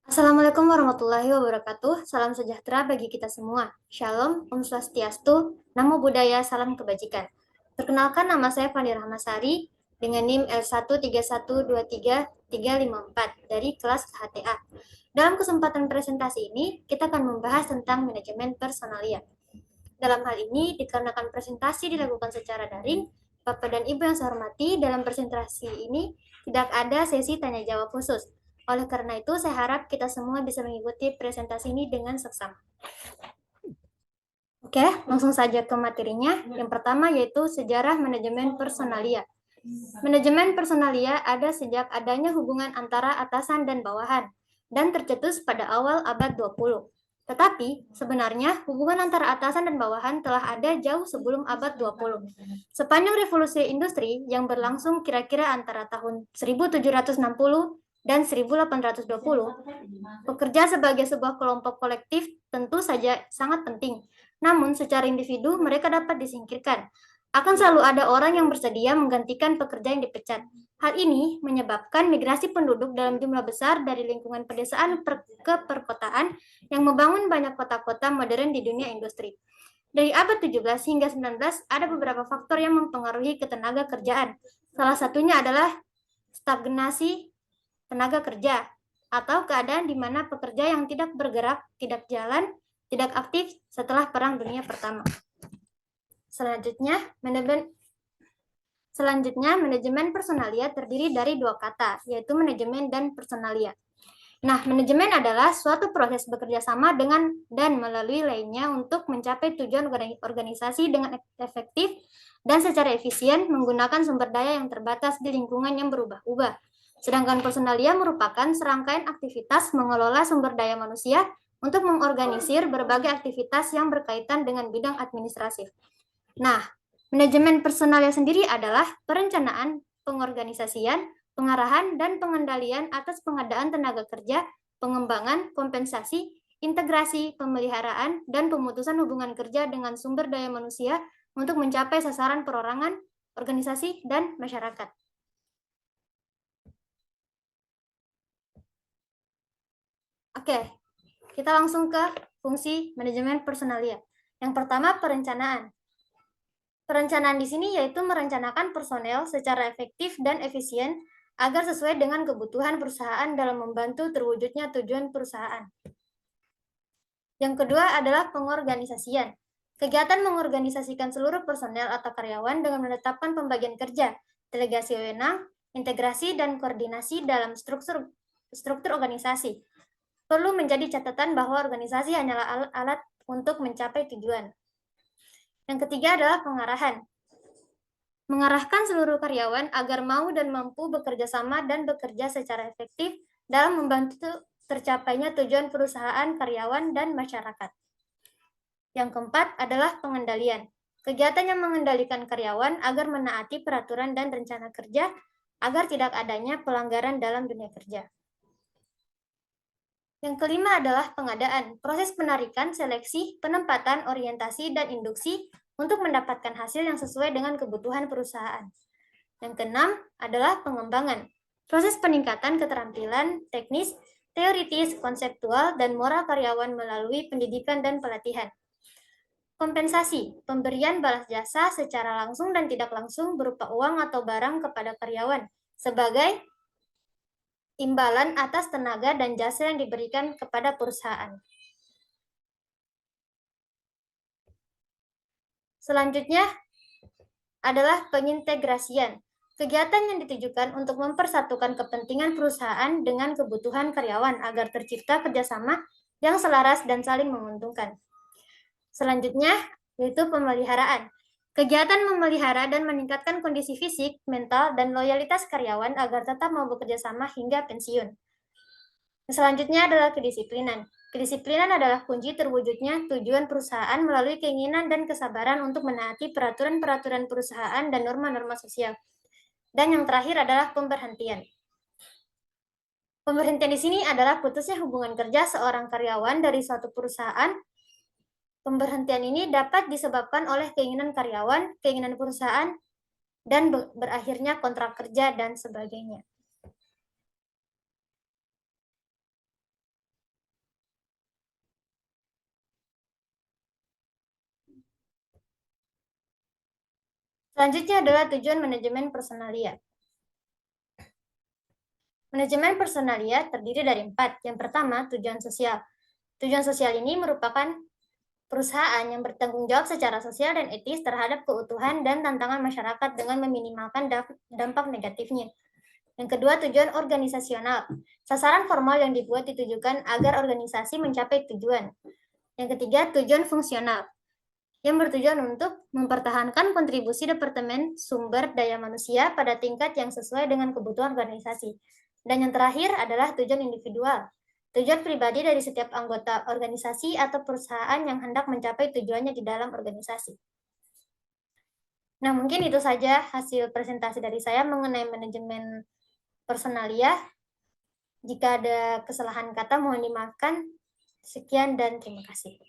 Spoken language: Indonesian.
Assalamualaikum warahmatullahi wabarakatuh. Salam sejahtera bagi kita semua. Shalom, Om Swastiastu, Namo Buddhaya, salam kebajikan. Perkenalkan, nama saya Fani Rahmasari dengan NIM L1312334 dari kelas HTA. Dalam kesempatan presentasi ini, kita akan membahas tentang manajemen personalia. Dalam hal ini, dikarenakan presentasi dilakukan secara daring, Bapak dan Ibu yang saya hormati, dalam presentasi ini tidak ada sesi tanya jawab khusus. Oleh karena itu, saya harap kita semua bisa mengikuti presentasi ini dengan seksama. Oke, langsung saja ke materinya. Yang pertama yaitu sejarah manajemen personalia. Manajemen personalia ada sejak adanya hubungan antara atasan dan bawahan, dan tercetus pada awal abad 20. Tetapi, sebenarnya hubungan antara atasan dan bawahan telah ada jauh sebelum abad 20. Sepanjang revolusi industri yang berlangsung kira-kira antara tahun 1760 dan 1820, bekerja sebagai sebuah kelompok kolektif tentu saja sangat penting. Namun, secara individu mereka dapat disingkirkan. Akan selalu ada orang yang bersedia menggantikan pekerja yang dipecat. Hal ini menyebabkan migrasi penduduk dalam jumlah besar dari lingkungan pedesaan ke perkotaan yang membangun banyak kota-kota modern di dunia industri. Dari abad 17 hingga 19 ada beberapa faktor yang mempengaruhi ketenaga kerjaan. Salah satunya adalah stagnasi tenaga kerja atau keadaan di mana pekerja yang tidak bergerak, tidak jalan, tidak aktif setelah Perang Dunia Pertama. Selanjutnya, manajemen personalia terdiri dari dua kata, yaitu manajemen dan personalia. Nah, manajemen adalah suatu proses bekerja sama dengan dan melalui lainnya untuk mencapai tujuan organisasi dengan efektif dan secara efisien menggunakan sumber daya yang terbatas di lingkungan yang berubah-ubah. Sedangkan personalia merupakan serangkaian aktivitas mengelola sumber daya manusia untuk mengorganisir berbagai aktivitas yang berkaitan dengan bidang administratif. Nah, manajemen personalia sendiri adalah perencanaan, pengorganisasian, pengarahan, dan pengendalian atas pengadaan tenaga kerja, pengembangan, kompensasi, integrasi, pemeliharaan, dan pemutusan hubungan kerja dengan sumber daya manusia untuk mencapai sasaran perorangan, organisasi, dan masyarakat. Oke, kita langsung ke fungsi manajemen personalia. Yang pertama, perencanaan. Perencanaan di sini yaitu merencanakan personel secara efektif dan efisien agar sesuai dengan kebutuhan perusahaan dalam membantu terwujudnya tujuan perusahaan. Yang kedua adalah pengorganisasian. Kegiatan mengorganisasikan seluruh personel atau karyawan dengan menetapkan pembagian kerja, delegasi wewenang, integrasi, dan koordinasi dalam struktur organisasi. Perlu menjadi catatan bahwa organisasi hanyalah alat untuk mencapai tujuan. Yang ketiga adalah pengarahan. Mengarahkan seluruh karyawan agar mau dan mampu bekerja sama dan bekerja secara efektif dalam membantu tercapainya tujuan perusahaan, karyawan, dan masyarakat. Yang keempat adalah pengendalian. Kegiatan yang mengendalikan karyawan agar menaati peraturan dan rencana kerja agar tidak adanya pelanggaran dalam dunia kerja. Yang kelima adalah pengadaan. Proses penarikan, seleksi, penempatan, orientasi, dan induksi untuk mendapatkan hasil yang sesuai dengan kebutuhan perusahaan. Yang keenam adalah pengembangan. Proses peningkatan keterampilan teknis, teoritis, konseptual, dan moral karyawan melalui pendidikan dan pelatihan. Kompensasi, pemberian balas jasa secara langsung dan tidak langsung berupa uang atau barang kepada karyawan sebagai imbalan atas tenaga dan jasa yang diberikan kepada perusahaan. Selanjutnya adalah pengintegrasian. Kegiatan yang ditujukan untuk mempersatukan kepentingan perusahaan dengan kebutuhan karyawan agar tercipta kerjasama yang selaras dan saling menguntungkan. Selanjutnya, yaitu pemeliharaan. Kegiatan memelihara dan meningkatkan kondisi fisik, mental, dan loyalitas karyawan agar tetap mau bekerja sama hingga pensiun. Selanjutnya adalah kedisiplinan. Kedisiplinan adalah kunci terwujudnya tujuan perusahaan melalui keinginan dan kesabaran untuk menaati peraturan-peraturan perusahaan dan norma-norma sosial. Dan yang terakhir adalah pemberhentian. Pemberhentian di sini adalah putusnya hubungan kerja seorang karyawan dari suatu perusahaan. Pemberhentian ini dapat disebabkan oleh keinginan karyawan, keinginan perusahaan, dan berakhirnya kontrak kerja dan sebagainya. Selanjutnya adalah tujuan manajemen personalia. Manajemen personalia terdiri dari 4. Yang pertama, tujuan sosial. Tujuan sosial ini merupakan perusahaan yang bertanggung jawab secara sosial dan etis terhadap keutuhan dan tantangan masyarakat dengan meminimalkan dampak negatifnya. Yang kedua, tujuan organisasional. Sasaran formal yang dibuat ditujukan agar organisasi mencapai tujuan. Yang ketiga, tujuan fungsional, yang bertujuan untuk mempertahankan kontribusi Departemen Sumber Daya Manusia pada tingkat yang sesuai dengan kebutuhan organisasi. Dan yang terakhir adalah tujuan individual, tujuan pribadi dari setiap anggota organisasi atau perusahaan yang hendak mencapai tujuannya di dalam organisasi. Nah, mungkin itu saja hasil presentasi dari saya mengenai manajemen personalia. Jika ada kesalahan kata, mohon dimaafkan. Sekian dan terima kasih.